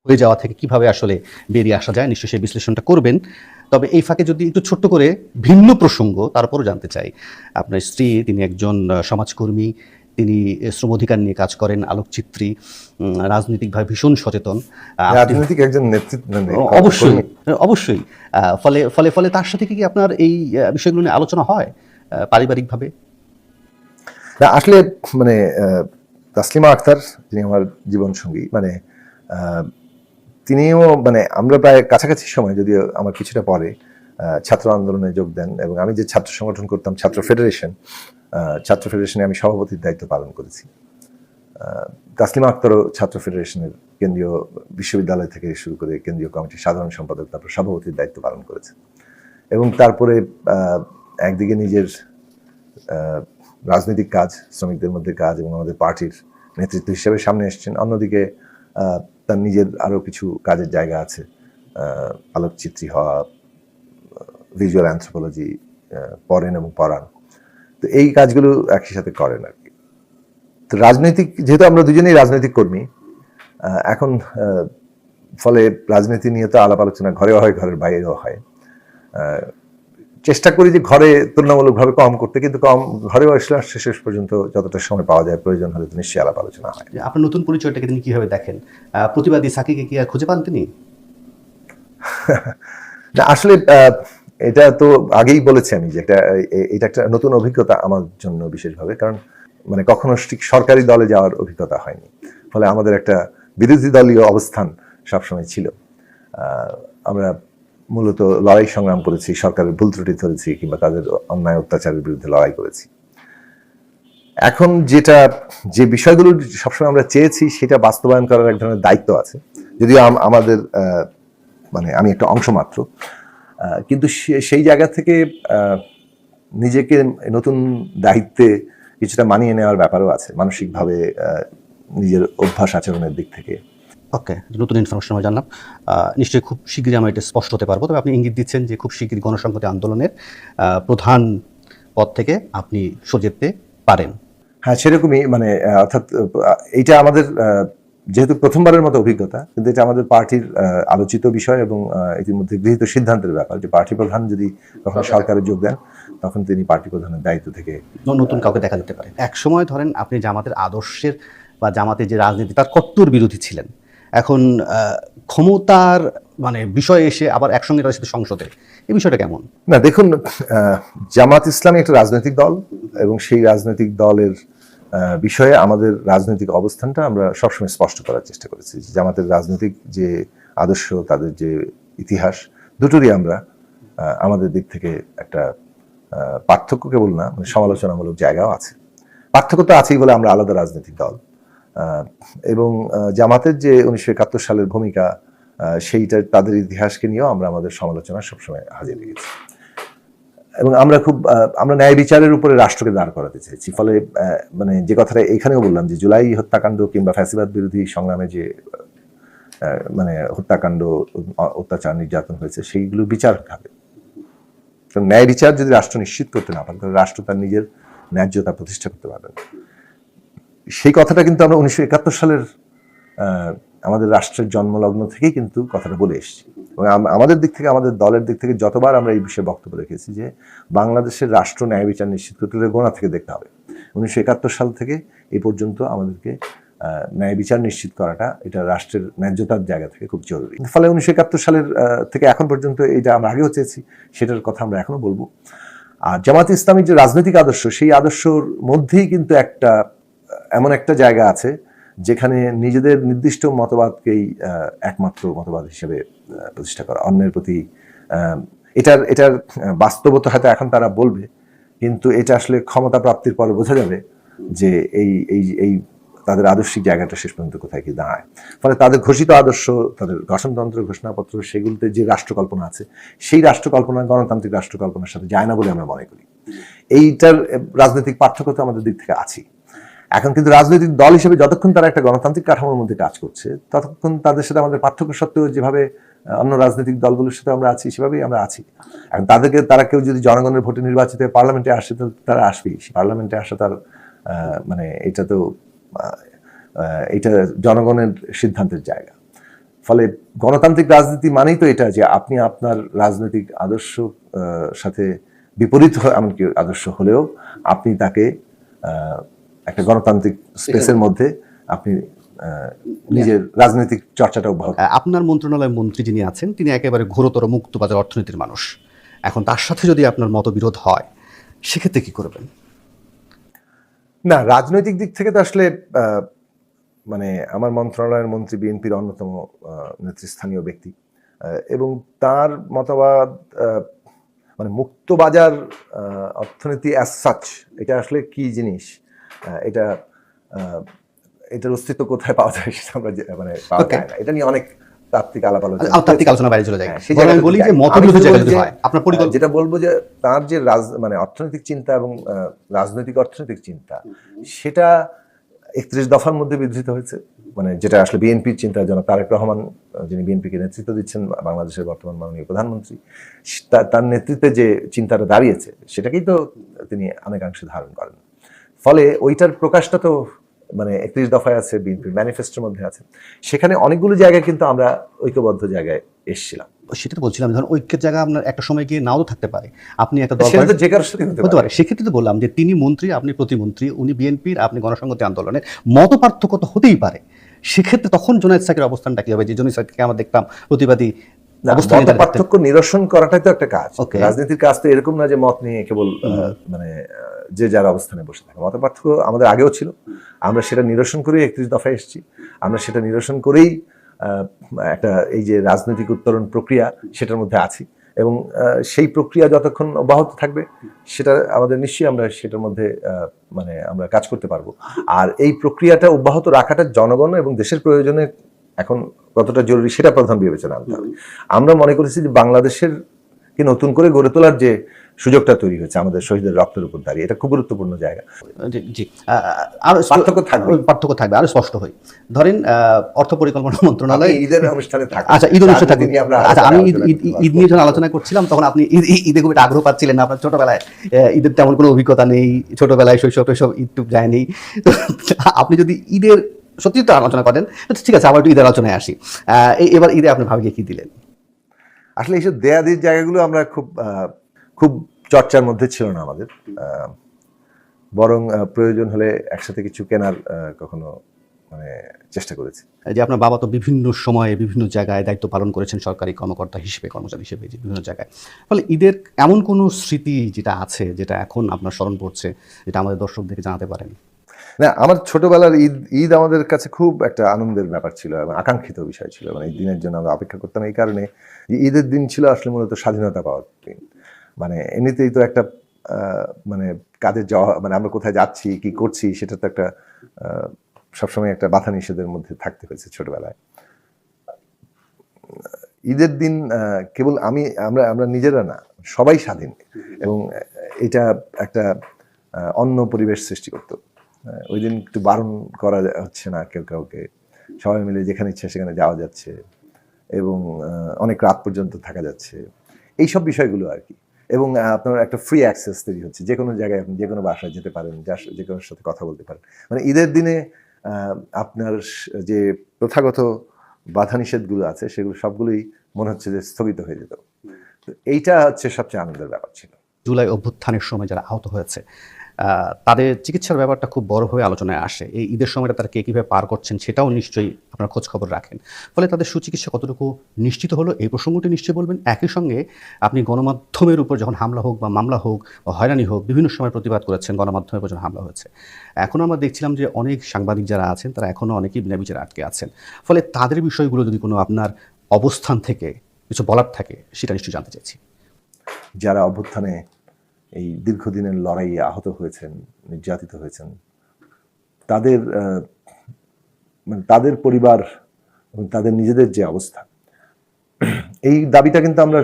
হয়ে যাওয়া থেকে কিভাবে আসলে বেরিয়ে আসা যায়, নিশ্চয়ই সেই বিশ্লেষণটা করবেন। তবে এই ফাঁকে যদি একটু ছোট্ট করে ভিন্ন প্রসঙ্গ তারপরও জানতে চাই। আপনার স্ত্রী তিনি একজন সমাজকর্মী, তিনি শ্রম অধিকার নিয়ে কাজ করেন, আলোকচিত্রী, রাজনৈতিকভাবে ভীষণ সচেতন। আপনি রাজনৈতিক একজন নেতৃত্ব মানে অবশ্যই, কর্মী। অবশ্যই। ফলে ফলে ফলে তার সাথে কি আপনার এই বিষয়গুলো নিয়ে আলোচনা হয় পারিবারিকভাবে? না আসলে মানে তাসলিমা আক্তার যিনি আমার জীবন সঙ্গী মানে তিনিও মানে আমরা প্রায় কাছাকাছি সময় যদিও আমার কিছুটা পরে ছাত্র আন্দোলনে যোগ দেন এবং আমি যে ছাত্র সংগঠন করতাম ছাত্র ফেডারেশনে আমি সভাপতির দায়িত্ব পালন করেছি। তাসলিমা আক্তারও ছাত্র ফেডারেশনের কেন্দ্রীয় বিশ্ববিদ্যালয় থেকে শুরু করে কেন্দ্রীয় কমিটির সাধারণ সম্পাদক তারপর সভাপতির দায়িত্ব পালন করেছে এবং তারপরে একদিকে নিজের রাজনৈতিক কাজ, শ্রমিকদের মধ্যে কাজ এবং আমাদের পার্টির নেতৃত্ব হিসেবে সামনে এসেছেন। অন্যদিকে তার নিজের আরও কিছু কাজের জায়গা আছে, আলোকচিত্রী হওয়া, ভিজুয়াল অ্যানথ্রোপোলজি পড়েন এবং পড়ান। তো এই কাজগুলো একই সাথে করেন আর কি। তো রাজনৈতিক, যেহেতু আমরা দুজনেই রাজনৈতিক কর্মী, এখন ফলে রাজনীতি নিয়ে তো আলাপ আলোচনা ঘরেও হয়, ঘরের বাইরেও হয়। চেষ্টা করি যে ঘরে তুলনামূলকভাবে কম করতে, কিন্তু ঘরেও আসলে শেষ পর্যন্ত যতটা সময় পাওয়া যায় প্রয়োজন হলে তো নিশ্চয়ই আলাপ আলোচনা হয়। আপনার নতুন পরিচয়টাকে তিনি কিভাবে দেখেন? প্রতিবাদী সাকিকে কি আর খুঁজে পান তিনি? না আসলে এটা তো আগেই বলেছি আমি যে এটা একটা নতুন অভিজ্ঞতা আমার জন্য বিশেষভাবে, কারণ মানে কখনো ঠিক সরকারি দলে যাওয়ার অভিজ্ঞতা হয়নি। ফলে আমাদের একটা বিরোধী দলীয় অবস্থান সবসময় ছিল। আমরা মূলত লড়াই সংগ্রাম করেছি, সরকারের ভুল ত্রুটি ধরেছি কিংবা তাদের অন্যায় অত্যাচারের বিরুদ্ধে লড়াই করেছি। এখন যে বিষয়গুলো সবসময় আমরা চেয়েছি সেটা বাস্তবায়ন করার এক ধরনের দায়িত্ব আছে, যদিও আমাদের মানে আমি একটা অংশ মাত্র, কিন্তু সেই জায়গা থেকে নিজেকে নতুন দায়িত্বে কিছুটা মানিয়ে নেওয়ার ব্যাপারও আছে, মানসিকভাবে নিজের অভ্যাস আচরণের দিক থেকে। ওকে, নতুন ইনফরমেশন আমরা জানলাম। নিশ্চয়ই খুব শীঘ্রই আমরা এটা স্পষ্ট হতে পারবো। তবে আপনি ইঙ্গিত দিচ্ছেন যে খুব শীঘ্রই গণসংহতি আন্দোলনের প্রধান পদ থেকে আপনি সরে যেতে পারেন। হ্যাঁ, সেরকমই মানে অর্থাৎ এইটা আমাদের যেহেতু প্রথমবারের মতো অভিজ্ঞতা, কিন্তু এটা আমাদের পার্টির আলোচিত বিষয় এবং ইতিমধ্যে গৃহীত সিদ্ধান্তের ব্যাপার যে পার্টি প্রধান যদি কখনো সরকারে যোগ দেন তখন তিনি পার্টি প্রধানের দায়িত্ব থেকে নতুন কাউকে দেখা যেতে পারে। এক সময় ধরেন আপনি জামাতের আদর্শের বা জামাতের যে রাজনীতি তার কট্টর বিরোধী ছিলেন। এখন ক্ষমতার মানে বিষয়ে এসে আবার একসঙ্গে তাদের সাথে সংসদে, এই বিষয়টা কেমন? না দেখুন, জামাত ইসলামী একটা রাজনৈতিক দল এবং সেই রাজনৈতিক দলের বিষয়ে আমাদের রাজনৈতিক অবস্থানটা আমরা সবসময় স্পষ্ট করার চেষ্টা করেছি। জামাতের রাজনৈতিক যে আদর্শ, তাদের যে ইতিহাস, দুটোরই আমরা আমাদের দিক থেকে একটা পার্থক্য কেবল না, মানে সমালোচনামূলক জায়গাও আছে। পার্থক্য তো আছেই বলে আমরা আলাদা রাজনৈতিক দল, এবং জামাতের যে 1971 সালের ভূমিকা, সেইটা তাদের ইতিহাসকে নিয়েও আমরা আমাদের সমালোচনা সবসময় হাজির রেখেছি এবং আমরা ন্যায় বিচারের উপরে রাষ্ট্রকে দাঁড় করাতে চেয়েছি। ফলে মানে যে কথাটা এখানেও বললাম যে জুলাই হত্যাকাণ্ড কিংবা ফ্যাসিবাদ বিরোধী সংগ্রামে যে মানে হত্যাকাণ্ড, অত্যাচার, নির্যাতন হয়েছে সেইগুলো বিচার হবে। ন্যায় বিচার যদি রাষ্ট্র নিশ্চিত করতে না পারে তাহলে রাষ্ট্র তার নিজের ন্যায্যতা প্রতিষ্ঠা করতে পারবে না। সেই কথাটা কিন্তু আমরা 1971 সালের আমাদের রাষ্ট্রের জন্মলগ্ন থেকেই কিন্তু কথাটা বলে এসেছি এবং আমাদের দিক থেকে, আমাদের দলের দিক থেকে যতবার আমরা এই বিষয়ে বক্তব্য রেখেছি যে বাংলাদেশের রাষ্ট্র ন্যায় বিচার নিশ্চিত করতে হলে গোড়া থেকে দেখতে হবে। 1971 সাল থেকে এই পর্যন্ত আমাদেরকে ন্যায় বিচার নিশ্চিত করাটা এটা রাষ্ট্রের ন্যায্যতার জায়গা থেকে খুব জরুরি। ফলে 1971 সালের থেকে এখন পর্যন্ত এটা আমরা আগেও চেয়েছি, সেটার কথা আমরা এখনো বলবো। আর জামাত ইসলামীর যে রাজনৈতিক আদর্শ, সেই আদর্শর মধ্যেই কিন্তু এমন একটা জায়গা আছে যেখানে নিজেদের নির্দিষ্ট মতবাদকেই একমাত্র মতবাদ হিসেবে প্রতিষ্ঠা করা, অন্যের প্রতি এটার বাস্তবতা হয়তো এখন তারা বলবে, কিন্তু এটা আসলে ক্ষমতা প্রাপ্তির পরে বোঝা যাবে যে এই তাদের আদর্শিক জায়গাটা শেষ পর্যন্ত কোথায় কি দাঁড়ায়। ফলে তাদের ঘোষিত আদর্শ, তাদের গঠনতন্ত্র, ঘোষণাপত্র, সেগুলোতে যে রাষ্ট্রকল্পনা আছে সেই রাষ্ট্রকল্পনা গণতান্ত্রিক রাষ্ট্রকল্পনার সাথে যায় না বলে আমরা মনে করি। এইটার রাজনৈতিক পার্থক্য তো আমাদের দিক থেকে আছেই। এখন কিন্তু রাজনৈতিক দল হিসেবে যতক্ষণ তারা একটা গণতান্ত্রিক কাঠামোর মধ্যে কাজ করছে ততক্ষণ তাদের সাথে আমাদের পার্থক্য সত্ত্বেও যেভাবে অন্য রাজনৈতিক দলগুলোর সাথে আমরা আছি সেভাবেই আমরা আছি। এখন তারা কেউ যদি জনগণের ভোটে নির্বাচিত পার্লামেন্টে আসে তো তারা আসবেই। পার্লামেন্টে আসা তার মানে এটা জনগণের সিদ্ধান্তের জায়গা। ফলে গণতান্ত্রিক রাজনীতি মানেই তো এটা যে আপনি আপনার রাজনৈতিক আদর্শ সাথে বিপরীত এমনকি আদর্শ হলেও আপনি তাকে একটা গণতান্ত্রিক স্পেসের মধ্যে আপনি নিজের রাজনৈতিক চর্চাটা অব্যাহত। আপনার মন্ত্রণালয়ের মন্ত্রী যিনি আছেন তিনি একেবারে ঘোরতর মুক্তবাজার অর্থনীতির মানুষ। এখন তার সাথে যদি আপনার মতবিরোধ হয় সেক্ষেত্রে কি করবেন? না, রাজনৈতিক দিক থেকে তো আসলে মানে আমার মন্ত্রণালয়ের মন্ত্রী বিএনপির অন্যতম নেতৃস্থানীয় ব্যক্তি, এবং তার মতবাদ মানে মুক্ত বাজার অর্থনীতি অ্যাজ সাচ এটা আসলে কি জিনিস, এটা এটার অস্তিত্ব কোথায় পাওয়া যায় সেটা আমরা মানে পাওয়া যায় না। এটা নিয়ে অনেক তাত্ত্বিক আলাপ আলোচনা বাইরে চলে যায়। আমি বলি যে মতবিরোধ হয় আপনার পরিকল্পনা, যেটা বলবো যে তার যে মানে অর্থনৈতিক চিন্তা এবং রাজনৈতিক অর্থনৈতিক চিন্তা সেটা 31 দফার মধ্যে বিধৃত হয়েছে, মানে যেটা আসলে বিএনপির চিন্তা। জনাব তারেক রহমান যিনি বিএনপিকে নেতৃত্ব দিচ্ছেন, বাংলাদেশের বর্তমান মাননীয় প্রধানমন্ত্রী, তার নেতৃত্বে যে চিন্তাটা দাঁড়িয়েছে সেটাকেই তো তিনি অনেকাংশে ধারণ করেন। ফলে ওইটার প্রকাশটা তো মানে 31 দফায় আছে, বিএনপির ম্যানিফেস্টোর মধ্যে আছে। সেখানে অনেকগুলো জায়গায় কিন্তু আমরা ঐক্যবদ্ধ জায়গায় এসেছিলাম। সেটা তো বলছিলাম, ধরুন ঐক্যের জায়গা আপনার একটা সময় গিয়ে নাও থাকতে পারে, আপনি একটা দল যে কারোর সাথে হতে পারে। সেক্ষেত্রে তো বললাম যে তিনি মন্ত্রী, আপনি প্রতিমন্ত্রী, উনি বিএনপির, আপনি গণসংহতি আন্দোলনের, মত পার্থক্য তো হতেই পারে। সেক্ষেত্রে তখন জুনায়েদ সাকির অবস্থানটা কি হবে? যে জুনায়েদ সাকিরকে আমরা দেখতাম প্রতিবাদী পার্থক্য নিরসন করাটাই তো একটা কাজ। রাজনীতির কাজ তো এরকম না যে মত নিয়ে কেবল মানে যে যার অবস্থানে বসে থাকে। মত পার্থক্য আমাদের আগেও ছিল, আমরা সেটা নিরসন করেই 31 দফায় এসেছি। আমরা সেটা নিরসন করেই একটা এই যে রাজনৈতিক উত্তরণ প্রক্রিয়া সেটার মধ্যে আছি, এবং সেই প্রক্রিয়া যতক্ষণ অব্যাহত থাকবে সেটা আমাদের নিশ্চয়ই আমরা সেটার মধ্যে মানে আমরা কাজ করতে পারবো। আর এই প্রক্রিয়াটা অব্যাহত রাখাটা জনগণ এবং দেশের প্রয়োজনে এখন কতটা জরুরি সেটা প্রধান বিবেচনা আনতে হবে। আমরা মনে করেছি যে বাংলাদেশের কে নতুন করে গড়ে তোলার যে সুযোগটা তৈরি হয়েছে আমাদের শহীদের রক্তের উপর দাঁড়িয়ে, এটা খুব গুরুত্বপূর্ণ জায়গা। জি, আরো পার্থক্য থাকবে, আরো স্পষ্ট হয়। ধরেন অর্থ পরিকল্পনা মন্ত্রণালয় ঈদের অনুষ্ঠানে থাকবে। আচ্ছা, ঈদ অনুষ্ঠানে থাকবে। আচ্ছা, আমি ঈদ নিয়ে যখন আলোচনা করছিলাম তখন আপনি ঈদে খুব আগ্রহ পাচ্ছিলেন না। আপনার ছোটবেলায় ঈদের তেমন কোনো অভিজ্ঞতা নেই, ছোটবেলায় শৈশব ঈদ টুক যায়নি। আপনি যদি ঈদের সত্যি তো আলোচনা করেন, ঠিক আছে, আবার একটু ঈদের আলোচনায় আসি। এবার ঈদে আপনি ভাবিকে কি দিলেন? আসলে এইসব দেয়াদির জায়গাগুলো আমরা খুব চর্চার মধ্যে ছিল না আমাদের, বরং প্রয়োজন হলে একসাথে কিছু কেনার কখনো মানে চেষ্টা করেছি। যে আপনার বাবা তো বিভিন্ন সময়ে বিভিন্ন জায়গায় দায়িত্ব পালন করেছেন সরকারি কর্মকর্তা হিসেবে, কর্মচারী হিসেবে, যে বিভিন্ন জায়গায়। ফলে ঈদের এমন কোনো স্মৃতি যেটা আছে যেটা এখন আপনার স্মরণ পড়ছে, যেটা আমাদের দর্শকদেরকে জানাতে পারেন? না, আমার ছোটবেলার ঈদ আমাদের কাছে খুব একটা আনন্দের ব্যাপার ছিল এবং আকাঙ্ক্ষিত বিষয় ছিল। মানে এই দিনের জন্য আমরা অপেক্ষা করতাম এই কারণে যে ঈদের দিন ছিল আসলে মূলত স্বাধীনতা পাওয়ার দিন। মানে এমনিতেই তো একটা মানে কাজের যাওয়া, মানে আমরা কোথায় যাচ্ছি কি করছি সেটা তো একটা সবসময় একটা বাধা নিষেধের মধ্যে থাকতে হয়েছে ছোটবেলায়। ঈদের দিন কেবল আমরা নিজেরা না, সবাই স্বাধীন, এবং এটা একটা অন্য পরিবেশ সৃষ্টি করতো। ওই দিন একটু বারণ করা হচ্ছে না কেউ কাউকে, সবাই মিলে যেখানে ইচ্ছে সেখানে যাওয়া যাচ্ছে, এবং অনেক রাত পর্যন্ত থাকা যাচ্ছে, এইসব বিষয়গুলো আর কি। এবং আপনার একটা ফ্রি অ্যাক্সেস তৈরি হচ্ছে, যে কোনো জায়গায় আপনি যে কোনো বাসায় যেতে পারেন, যে কোনো সাথে কথা বলতে পারেন। মানে ঈদের দিনে আপনার যে প্রথাগত বাধা নিষেধগুলো আছে সেগুলো সবগুলোই মনে হচ্ছে যে স্থগিত হয়ে যেত। তো এইটা হচ্ছে সবচেয়ে আনন্দের ব্যাপার ছিল। জুলাই অভ্যুত্থানের সময় যারা আহত হয়েছে তাদের চিকিৎসার ব্যাপারটা খুব বড়ভাবে আলোচনায় আসে। এই ঈদের সময়টা তারা কে কীভাবে পার করছেন সেটাও নিশ্চয়ই আপনার খোঁজ খবর রাখেন। ফলে তাদের সুচিকিৎসা কতটুকু নিশ্চিত হলো এই প্রসঙ্গটি নিশ্চয়ই বলবেন। একই সঙ্গে আপনি গণমাধ্যমের উপর যখন হামলা হোক বা মামলা হোক বা হয়রানি হোক বিভিন্ন সময় প্রতিবাদ করেছেন, গণমাধ্যমের উপর যখন হামলা হয়েছে। এখনও আমরা দেখছিলাম যে অনেক সাংবাদিক যারা আছেন তারা এখনও অনেকেই বিনা বিচারে আটকে আছেন। ফলে তাদের বিষয়গুলো যদি কোনো আপনার অবস্থান থেকে কিছু বলার থাকে সেটা নিশ্চয়ই জানতে চাইছি। যারা অভ্যুত্থানে এই দীর্ঘদিনের লড়াইয়ে আহত হয়েছেন, নির্যাতিত হয়েছেন, তাদের মানে তাদের পরিবার এবং তাদের নিজেদের যে অবস্থা, এই দাবিটা কিন্তু আমরা